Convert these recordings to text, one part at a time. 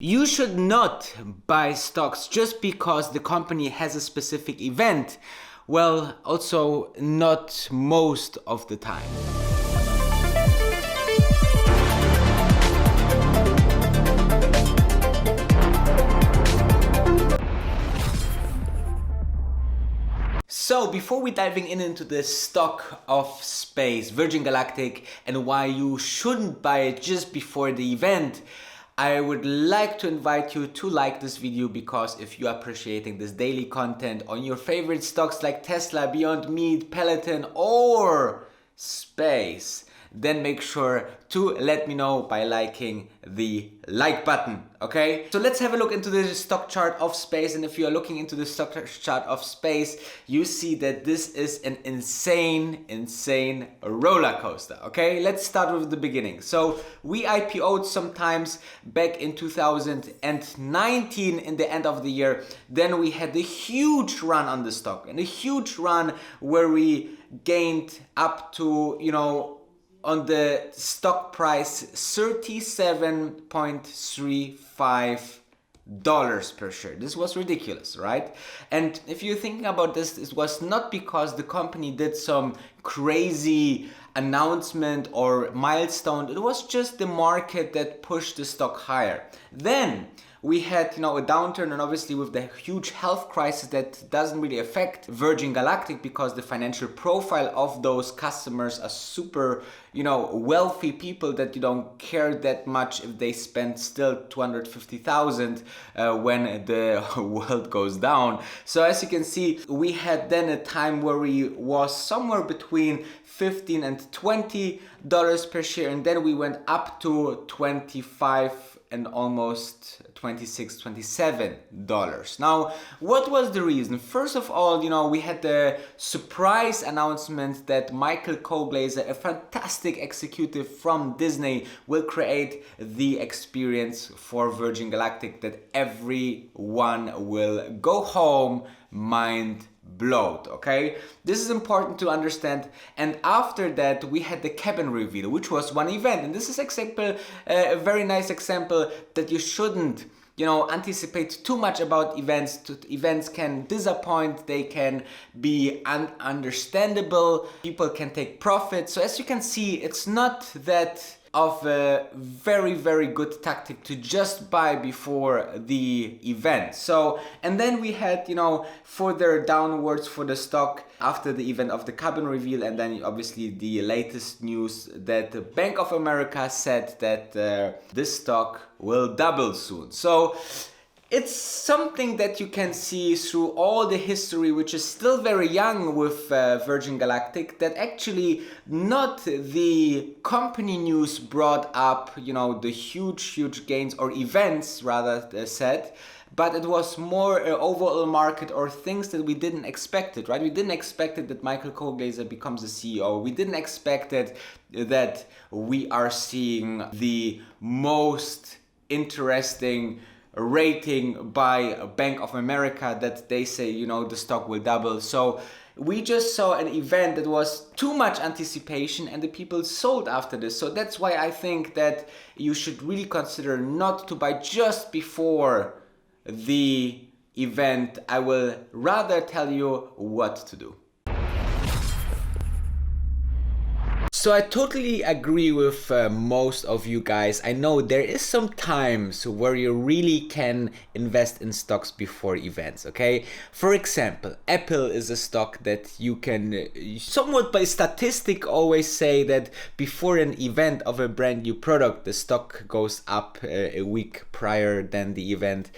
You should not buy stocks just because the company has a specific event. Well, also not most of the time. So before we diving into the stock of space, Virgin Galactic, and why you shouldn't buy it just before the event, I would like to invite you to like this video, because if you are appreciating this daily content on your favorite stocks like Tesla, Beyond Meat, Peloton or space, then make sure to let me know by liking the like button, okay? So let's have a look into the stock chart of space, and if you are looking into the stock chart of space, you see that this is an insane roller coaster, okay? Let's start with the beginning. So we IPO'd sometimes back in 2019 in the end of the year. Then we had a huge run on the stock, and a huge run where we gained up to, on the stock price, $37.35 per share. This was ridiculous, right? And if you're thinking about this, it was not because the company did some crazy announcement or milestone. It was just the market that pushed the stock higher. Then we had, a downturn, and obviously with the huge health crisis that doesn't really affect Virgin Galactic, because the financial profile of those customers are super, wealthy people that you don't care that much if they spend still 250,000 when the world goes down. So as you can see, we had then a time where we was somewhere between $15 and $20 per share, and then we went up to 25 and almost $26, $27. Now, what was the reason? First of all, we had the surprise announcement that Michael Koglaser, a fantastic executive from Disney, will create the experience for Virgin Galactic that everyone will go home mind blown, okay? This is important to understand. And after that, we had the cabin reveal, which was one event. And this is a very nice example that you shouldn't, anticipate too much about events. Events can disappoint, they can be understandable, people can take profit. So as you can see, it's not that of a very good tactic to just buy before the event. So, and then we had, further downwards for the stock after the event of the cabin reveal, and then obviously the latest news that the Bank of America said that this stock will double soon. So it's something that you can see through all the history, which is still very young with Virgin Galactic, that actually not the company news brought up, the huge gains, or events rather said, but it was more overall market or things that we didn't expect it, right? We didn't expect it that Michael Koglaser becomes the CEO. We didn't expect it that we are seeing the most interesting rating by Bank of America, that they say, the stock will double. So we just saw an event that was too much anticipation, and the people sold after this. So that's why I think that you should really consider not to buy just before the event. I will rather tell you what to do. So I totally agree with most of you guys. I know there is some times where you really can invest in stocks before events, okay? For example, Apple is a stock that you can somewhat by statistic always say that before an event of a brand new product, the stock goes up a week prior than the event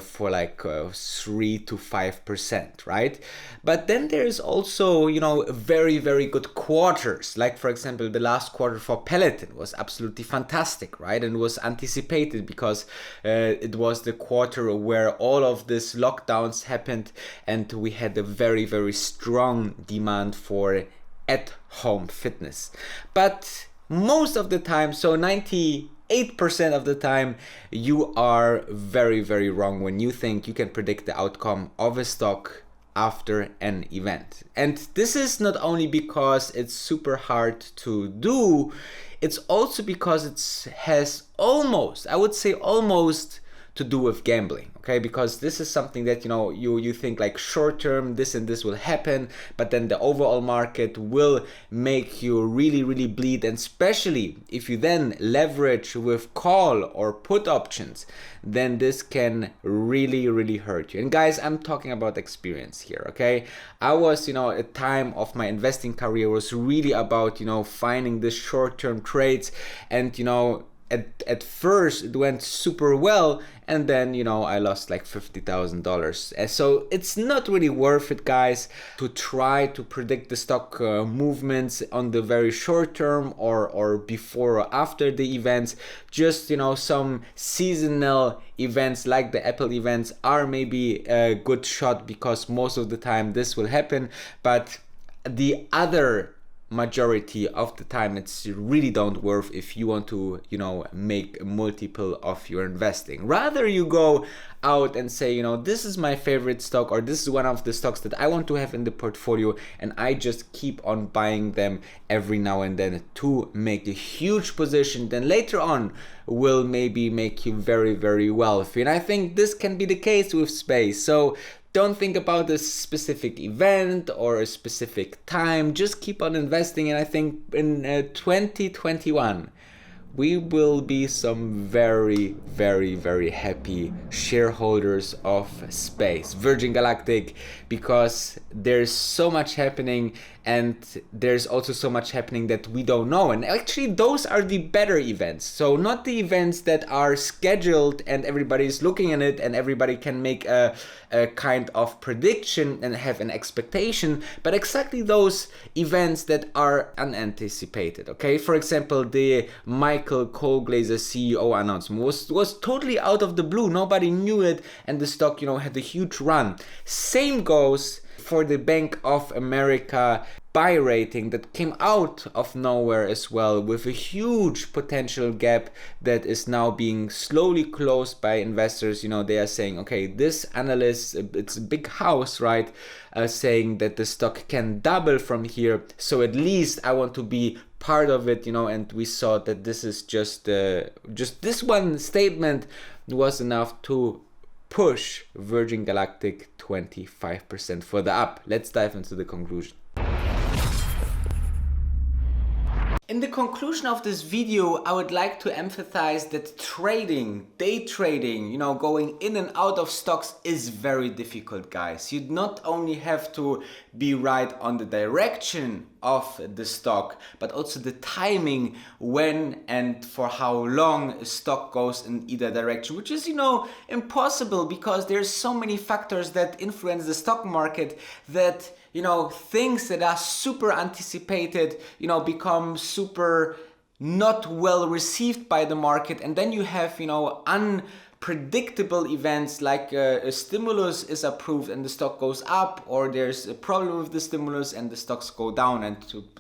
for like 3 to 5%, right? But then there's also, very good quarters, like for example, the last quarter for Peloton was absolutely fantastic, right? And was anticipated because it was the quarter where all of these lockdowns happened, and we had a very strong demand for at-home fitness. But most of the time, so 98% of the time, you are very wrong when you think you can predict the outcome of a stock after an event. And this is not only because it's super hard to do, it's also because it has almost, I would say almost to do with gambling, okay? Because this is something that, you know, you think like short term, this and this will happen, but then the overall market will make you really bleed. And especially if you then leverage with call or put options, then this can really hurt you. And guys, I'm talking about experience here, okay? I was, you know, a time of my investing career was really about, you know, finding the short-term trades, and, you know, at first it went super well, and then, you know, I lost like $50,000. So it's not really worth it, guys, to try to predict the stock movements on the very short term or before or after the events. Just, you know, some seasonal events like the Apple events are maybe a good shot, because most of the time this will happen, but the other majority of the time it's really don't worth if you want to, you know, make a multiple of your investing. Rather you go out and say, you know, this is my favorite stock, or this is one of the stocks that I want to have in the portfolio, and I just keep on buying them every now and then to make a huge position, then later on will maybe make you very wealthy. And I think this can be the case with space. So don't think about a specific event or a specific time, just keep on investing. And I think in 2021 we will be some very happy shareholders of space, Virgin Galactic, because there's so much happening, and there's also so much happening that we don't know. And actually those are the better events. So not the events that are scheduled and everybody's looking at it and everybody can make a kind of prediction and have an expectation, but exactly those events that are unanticipated, okay? For example, the Michael Kohlglazer CEO announcement was totally out of the blue. Nobody knew it, and the stock, you know, had a huge run. Same goes for the Bank of America buy rating that came out of nowhere as well, with a huge potential gap that is now being slowly closed by investors. You know, they are saying, okay, this analyst, it's a big house, right, saying that the stock can double from here, so at least I want to be part of it, you know. And we saw that this is just this one statement was enough to push Virgin Galactic 25% further up. Let's dive into the conclusion. In the conclusion of this video, I would like to emphasize that trading, day trading, you know, going in and out of stocks is very difficult, guys. You not only have to be right on the direction of the stock, but also the timing when and for how long a stock goes in either direction, which is, you know, impossible, because there's so many factors that influence the stock market that, you know, things that are super anticipated, you know, become super not well received by the market. And then you have, you know, unpredictable events like a stimulus is approved and the stock goes up, or there's a problem with the stimulus and the stocks go down, and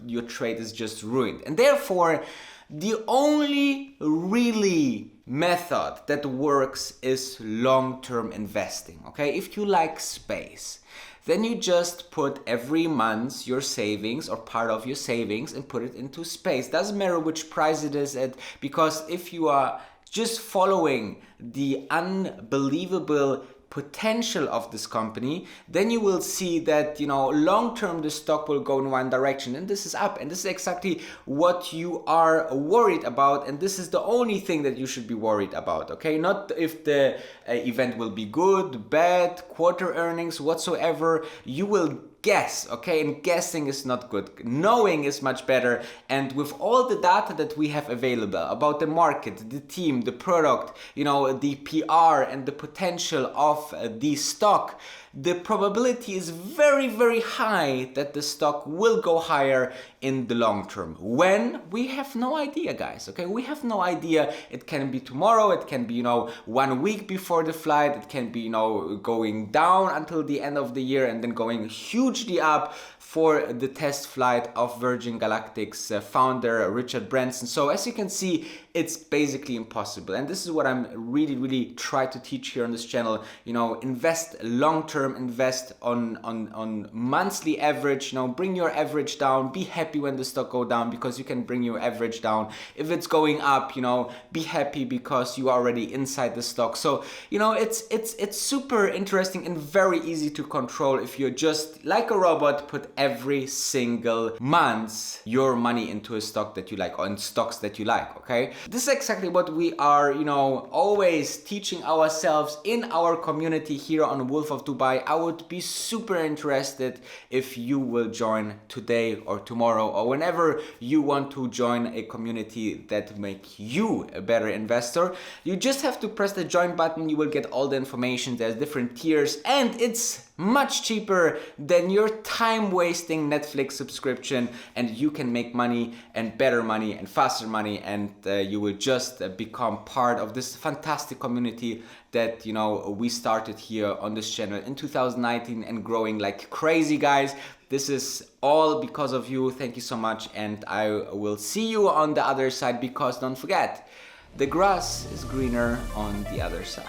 your trade is just ruined. And therefore, the only really method that works is long-term investing, okay? If you like space, then you just put every month your savings or part of your savings and put it into space. Doesn't matter which price it is at, because if you are just following the unbelievable potential of this company, then you will see that, you know, long term the stock will go in one direction, and this is up, and this is exactly what you are worried about, and this is the only thing that you should be worried about, okay? Not if the event will be good, bad, quarter earnings, whatsoever. You will guess, okay? And guessing is not good. Knowing is much better. And with all the data that we have available about the market, the team, the product, you know, the PR and the potential of the stock, the probability is very high that the stock will go higher in the long term. When? We have no idea, guys, okay? We have no idea. It can be tomorrow, it can be, you know, 1 week before the flight, it can be, you know, going down until the end of the year and then going hugely up for the test flight of Virgin Galactic's founder, Richard Branson. So as you can see, it's basically impossible. And this is what I'm really try to teach here on this channel. You know, invest long term, term, invest on monthly average, bring your average down, be happy when the stock go down because you can bring your average down. If it's going up, be happy because you are already inside the stock. So, it's super interesting and very easy to control if you're just like a robot, put every single month your money into a stock that you like or in stocks that you like, okay? This is exactly what we are, always teaching ourselves in our community here on Wolf of Dubai. I would be super interested if you will join today or tomorrow or whenever you want to join a community that make you a better investor. You just have to press the join button. You will get all the information. There's different tiers and it's much cheaper than your time-wasting Netflix subscription, and you can make money and better money and faster money, and you will just become part of this fantastic community that we started here on this channel in 2019 and growing like crazy, guys. This is all because of you. Thank you so much, and I will see you on the other side, because don't forget, the grass is greener on the other side.